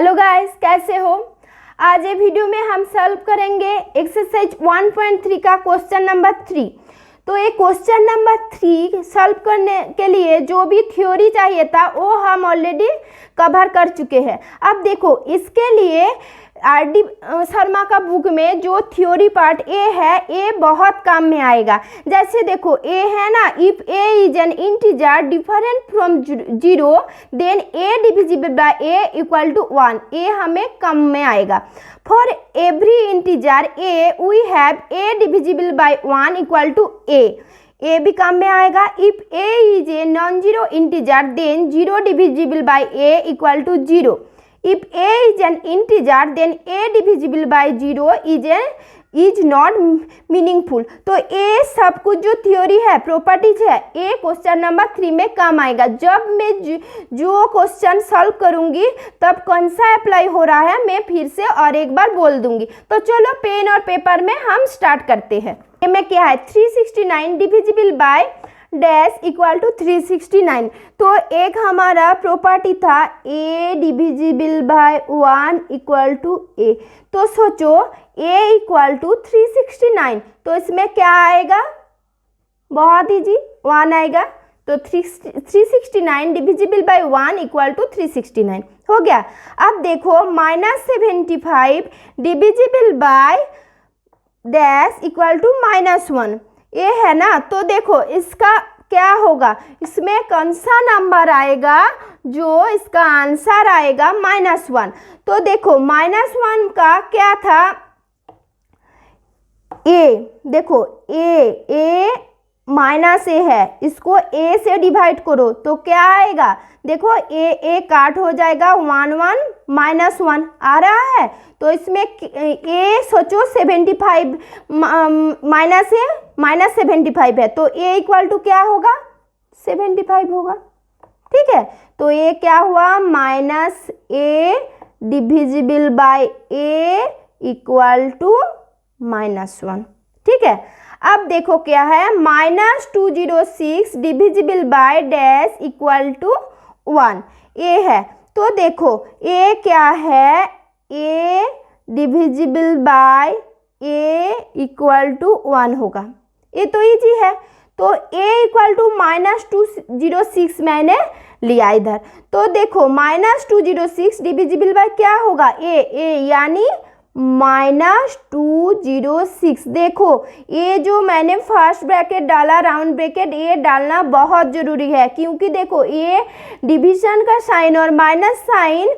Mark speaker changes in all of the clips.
Speaker 1: Hello guys, कैसे हो। आज ये वीडियो में हम सॉल्व करेंगे एक्सरसाइज 1.3 का क्वेश्चन नंबर 3। तो ये क्वेश्चन नंबर 3 सॉल्व करने के लिए जो भी थ्योरी चाहिए था वो हम ऑलरेडी कवर कर चुके हैं। अब देखो, इसके लिए आर.डी. शर्मा का बुक में जो थ्योरी पार्ट ए है, ए बहुत काम में आएगा। जैसे देखो, ए है ना, if A is an integer different from 0 then A divisible by A equal to 1। A हमें कम में आएगा। For every integer A we have A divisible by 1 equal to A. A भी काम में आएगा। If A is a non zero integer then 0 divisible by A equal to 0। If a is an integer, then a divisible by 0 is not meaningful। तो ये सब कुछ जो theory है, प्रॉपर्टीज है, ये क्वेश्चन नंबर 3 में काम आएगा। जब मैं जो क्वेश्चन सॉल्व करूंगी तब कौन सा अप्लाई हो रहा है मैं फिर से और एक बार बोल दूंगी। तो चलो पेन और पेपर में हम स्टार्ट करते हैं। ये में क्या है, 369 divisible by dash equal to 369। तो एक हमारा प्रॉपर्टी था a divisible by 1 equal to a। तो सोचो a इक्वल टू 369, तो इसमें क्या आएगा, बहुत इजी, 1 आएगा। तो 369 डिविजिबल बाय 1 इक्वल टू 369 हो गया। अब देखो -75 divisible by dash equal to -1, ये है ना। तो देखो इसका क्या होगा, इसमें कौन सा नंबर आएगा जो इसका आंसर आएगा -1। तो देखो -1 का क्या था, ए, देखो ए माइनस ए है, इसको ए से डिवाइड करो तो क्या आएगा, देखो ए काट हो जाएगा, 1 1 -1 आ रहा है। तो इसमें ए सोचो 75 माइनस ए -75 है, तो ए इक्वल टू क्या होगा, 75 होगा। ठीक है, तो ये क्या हुआ, -a divisible by a equal to -1। ठीक है, अब देखो क्या है, -206 divisible by dash equal to 1, a है। तो देखो ए क्या है, a divisible by a equal to 1 होगा। ये तो इजी है। तो a इक्वल टू -206 मैंने लिया इधर। तो देखो -206 डिविजिबल बाय क्या होगा, a यानी -206। देखो ये जो मैंने फर्स्ट ब्रैकेट डाला, राउंड ब्रैकेट, ये डालना बहुत ज़रूरी है, क्योंकि देखो ये डिवीजन का साइन और माइनस साइन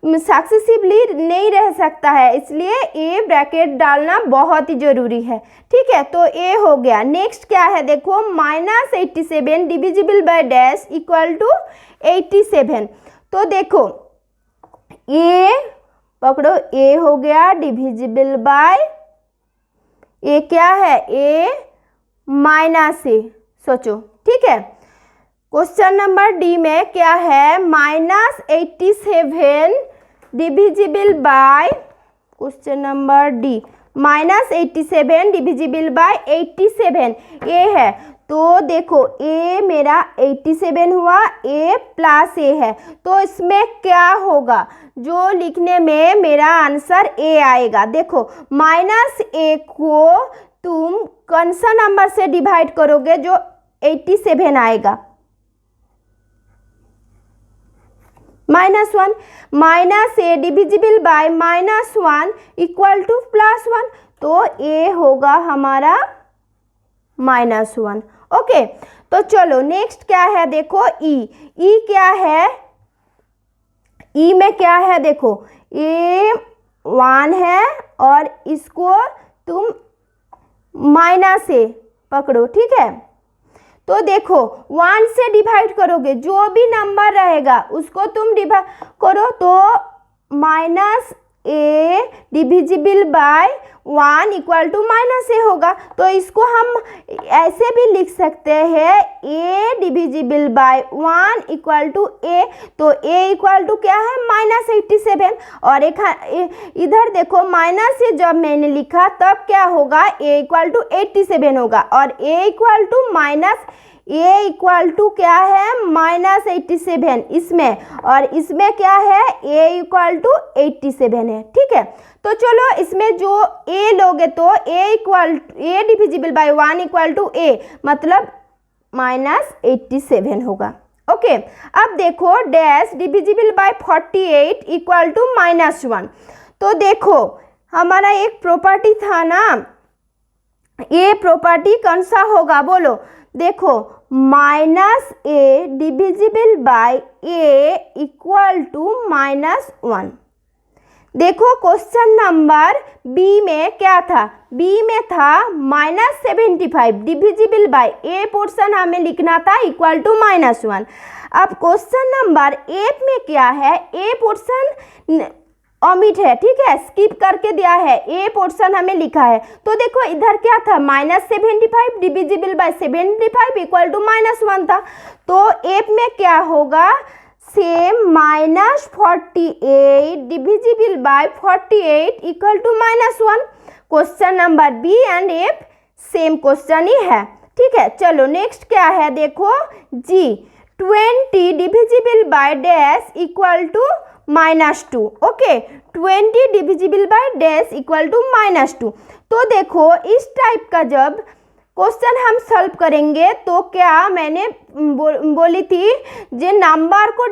Speaker 1: सक्सेसिवली नहीं रह सकता है, इसलिए ये ब्रैकेट डालना बहुत ही ज़रूरी है। ठीक है, तो ये हो गया। नेक्स्ट क्या है, देखो -87 divisible by dash equal to 87। तो देखो ये पकड़ो, ए हो गया डिविजिबल बाय, ए क्या है, ए माइनस ए, सोचो। ठीक है, क्वेश्चन नंबर डी में क्या है, -87 divisible bye, question number D -87 divisible bye 87, ए है। तो देखो ए मेरा 87 हुआ, ए प्लस ए है, तो इसमें क्या होगा, जो लिखने में मेरा आंसर ए आएगा। देखो -a को तुम कौन सा नंबर से डिवाइड करोगे जो 87 आएगा, -1, -a divisible by -1 equal to +1। तो ए होगा हमारा -1। ओके, तो चलो नेक्स्ट क्या है, देखो ई क्या है, ई में क्या है, देखो ए 1 है और इसको तुम -a पकड़ो। ठीक है, तो देखो 1 से डिवाइड करोगे, जो भी नंबर रहेगा उसको तुम डिवाइड करो, तो -a divisible by 1 equal to -a होगा। तो इसको हम ऐसे भी लिख सकते हैं, a divisible by 1 equal to a। तो a इक्वल टू क्या है, -87। और एक इधर देखो माइनस से जब मैंने लिखा तब क्या होगा, a इक्वल टू 87 होगा, और a equal to a equal to क्या है -87 इसमें, और इसमें क्या है a इक्वल टू 87 है। ठीक है, तो चलो इसमें जो a लोगे तो a divisible by 1 equal to a मतलब -87 होगा। ओके, अब देखो dash divisible by 48 equal to -1। तो देखो हमारा एक प्रॉपर्टी था ना, ये प्रॉपर्टी कौन सा होगा बोलो। देखो -a divisible by a equal to -1। देखो क्वेश्चन नंबर बी में क्या था, बी में था -75 डिविजिबल बाय ए पोर्शन हमें लिखना था इक्वल टू -1। अब क्वेश्चन नंबर ए में क्या है, ए पोर्शन ओमिट है, ठीक है, स्किप करके दिया है, ए पोर्शन हमें लिखा है। तो देखो इधर क्या था -75 डिविजिबल बाय 75 इक्वल टू -1 था। तो ए में क्या होगा same -48 divisible by 48 equal to -1। Question number B and F same question ही है। ठीक है, चलो नेक्स्ट क्या है देखो G 20 divisible by dash equal to -2। Okay, 20 divisible by dash equal to -2। तो देखो इस टाइप का जब क्वेश्चन हम सॉल्व करेंगे तो क्या मैंने बोली थी जो नंबर का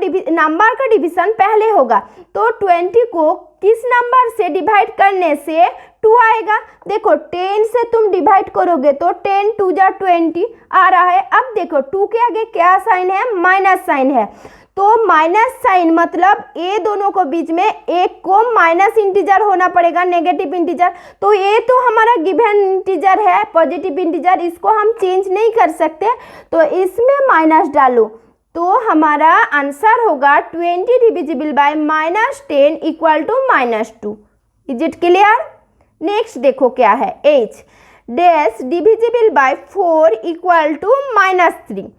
Speaker 1: डिवीजन पहले होगा। तो 20 को किस नंबर से डिवाइड करने से 2 आएगा। देखो 10 से तुम डिवाइड करोगे तो 10 2 जा 20 आ रहा है। अब देखो 2 के आगे क्या साइन है, माइनस साइन है। तो माइनस साइन मतलब ये दोनों को बीच में एक को माइनस इंटीजर होना पड़ेगा, नेगेटिव इंटीजर। तो ये तो हमारा गिवन इंटीजर है, पॉजिटिव इंटीजर, इसको हम चेंज नहीं कर सकते, तो इसमें माइनस डालो। तो हमारा आंसर होगा 20 divisible by -10 equal to -2। Is it clear? Next देखो क्या है h dash divisible by 4 equal to -3।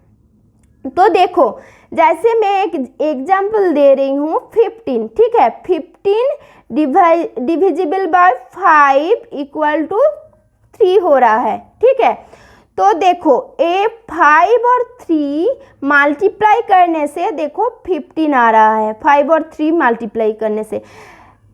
Speaker 1: तो देखो जैसे मैं एक एग्जाम्पल दे रही हूँ 15, ठीक है, 15 डिविजिबल बाय 5 इक्वल टू 3 हो रहा है। ठीक है, तो देखो ए 5 और 3 मल्टीप्लाई करने से देखो 15 आ रहा है, 5 और 3 मल्टीप्लाई करने से।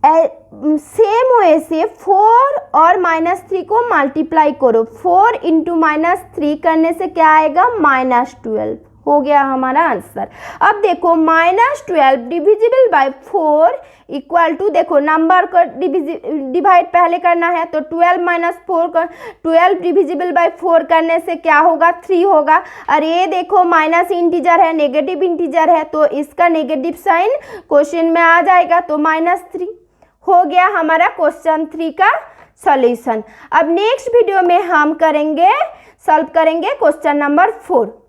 Speaker 1: सेम वे से 4 और -3 को मल्टीप्लाई करो, 4 इंटू -3 करने से क्या आएगा -12 हो गया हमारा आंसर। अब देखो -12 डिविजिबल बाय 4 इक्वल टू, देखो नंबर का डिवाइड पहले करना है तो 12 डिविजिबल बाय 4 करने से क्या होगा 3 होगा। और ये देखो माइनस इंटीजर है, नेगेटिव इंटीजर है, तो इसका नेगेटिव साइन क्वेश्चन में आ जाएगा, तो -3 हो गया हमारा क्वेश्चन 3 का सॉल्यूशन। अब नेक्स्ट वीडियो में हम सॉल्व करेंगे क्वेश्चन नंबर 4।